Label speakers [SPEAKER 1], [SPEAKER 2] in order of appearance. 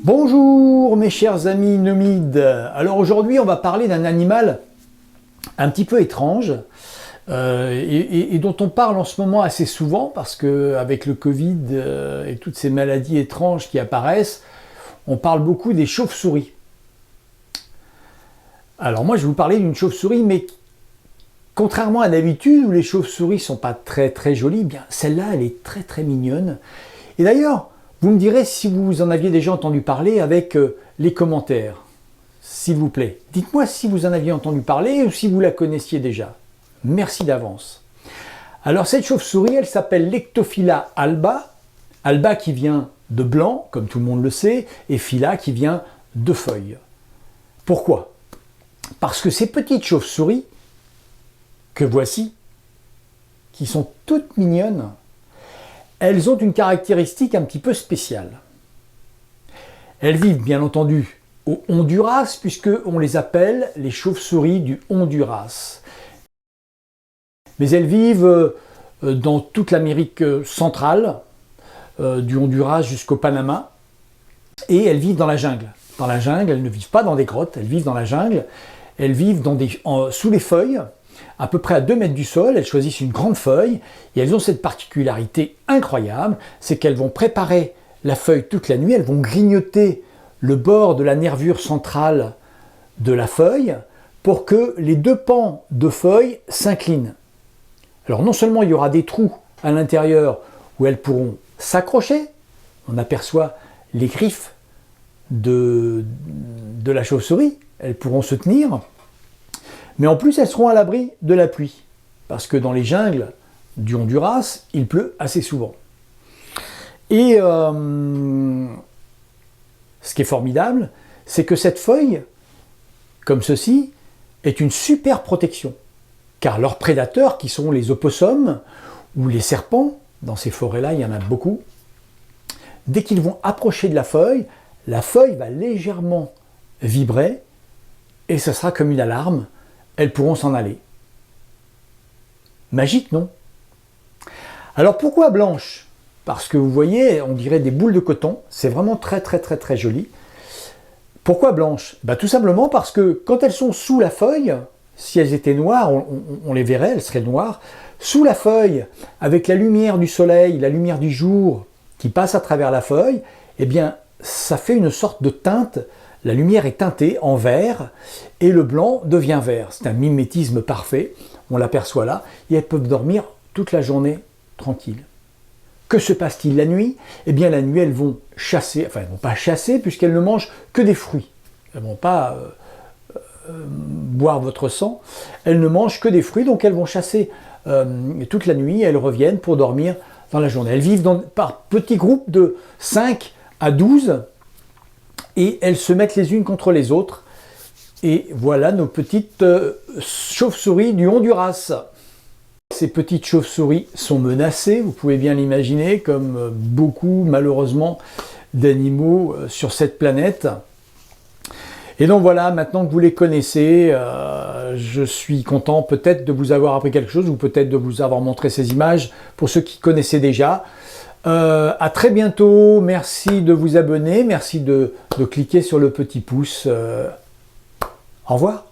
[SPEAKER 1] Bonjour mes chers amis nomides. Alors aujourd'hui on va parler d'un animal un petit peu étrange et dont on parle en ce moment assez souvent parce qu'avec le Covid et toutes ces maladies étranges qui apparaissent, on parle beaucoup des chauves-souris. Alors moi je vais vous parler d'une chauve-souris, mais contrairement à d'habitude où les chauves-souris sont pas très jolies, bien celle-là elle est très mignonne. Et d'ailleurs, vous me direz si vous en aviez déjà entendu parler avec les commentaires, s'il vous plaît. Dites-moi si vous en aviez entendu parler ou si vous la connaissiez déjà. Merci d'avance. Alors cette chauve-souris, elle s'appelle Lectophylla alba. Alba qui vient de blanc, comme tout le monde le sait, et phylla qui vient de feuille. Pourquoi? Parce que ces petites chauves-souris, que voici, qui sont toutes mignonnes, elles ont une caractéristique un petit peu spéciale. Elles vivent bien entendu au Honduras, puisqu'on les appelle les chauves-souris du Honduras. Mais elles vivent dans toute l'Amérique centrale, du Honduras jusqu'au Panama, et elles vivent dans la jungle. Dans la jungle, elles ne vivent pas dans des grottes, elles vivent dans la jungle, elles vivent sous les feuilles, à peu près à 2 mètres du sol. Elles choisissent une grande feuille et elles ont cette particularité incroyable, c'est qu'elles vont préparer la feuille toute la nuit, elles vont grignoter le bord de la nervure centrale de la feuille pour que les 2 pans de feuille s'inclinent. Alors non seulement il y aura des trous à l'intérieur où elles pourront s'accrocher, on aperçoit les griffes de la chauve-souris, elles pourront se tenir, mais en plus elles seront à l'abri de la pluie, parce que dans les jungles du Honduras, il pleut assez souvent. Et ce qui est formidable, c'est que cette feuille, comme ceci, est une super protection, car leurs prédateurs, qui sont les opossums ou les serpents, dans ces forêts-là, il y en a beaucoup, dès qu'ils vont approcher de la feuille va légèrement vibrer, et ce sera comme une alarme, elles pourront s'en aller. Magique, non? Alors pourquoi blanche? Parce que vous voyez, on dirait des boules de coton, c'est vraiment très joli. Pourquoi blanche? Tout simplement parce que quand elles sont sous la feuille, si elles étaient noires, on les verrait, elles seraient noires. Sous la feuille, avec la lumière du soleil, la lumière du jour qui passe à travers la feuille, eh bien ça fait une sorte de teinte. La lumière est teintée en vert et le blanc devient vert. C'est un mimétisme parfait, on l'aperçoit là, et elles peuvent dormir toute la journée tranquille. Que se passe-t-il la nuit? Eh bien la nuit elles vont chasser, enfin elles ne vont pas chasser puisqu'elles ne mangent que des fruits. Elles ne vont pas boire votre sang, elles ne mangent que des fruits, donc elles vont chasser toute la nuit et elles reviennent pour dormir dans la journée. Elles vivent par petits groupes de 5 à 12 et elles se mettent les unes contre les autres. Et voilà nos petites chauves-souris du Honduras. Ces petites chauves-souris sont menacées, vous pouvez bien l'imaginer, comme beaucoup malheureusement d'animaux sur cette planète. Et donc voilà, maintenant que vous les connaissez, je suis content peut-être de vous avoir appris quelque chose ou peut-être de vous avoir montré ces images pour ceux qui connaissaient déjà. À très bientôt, merci de vous abonner, merci de cliquer sur le petit pouce. Au revoir.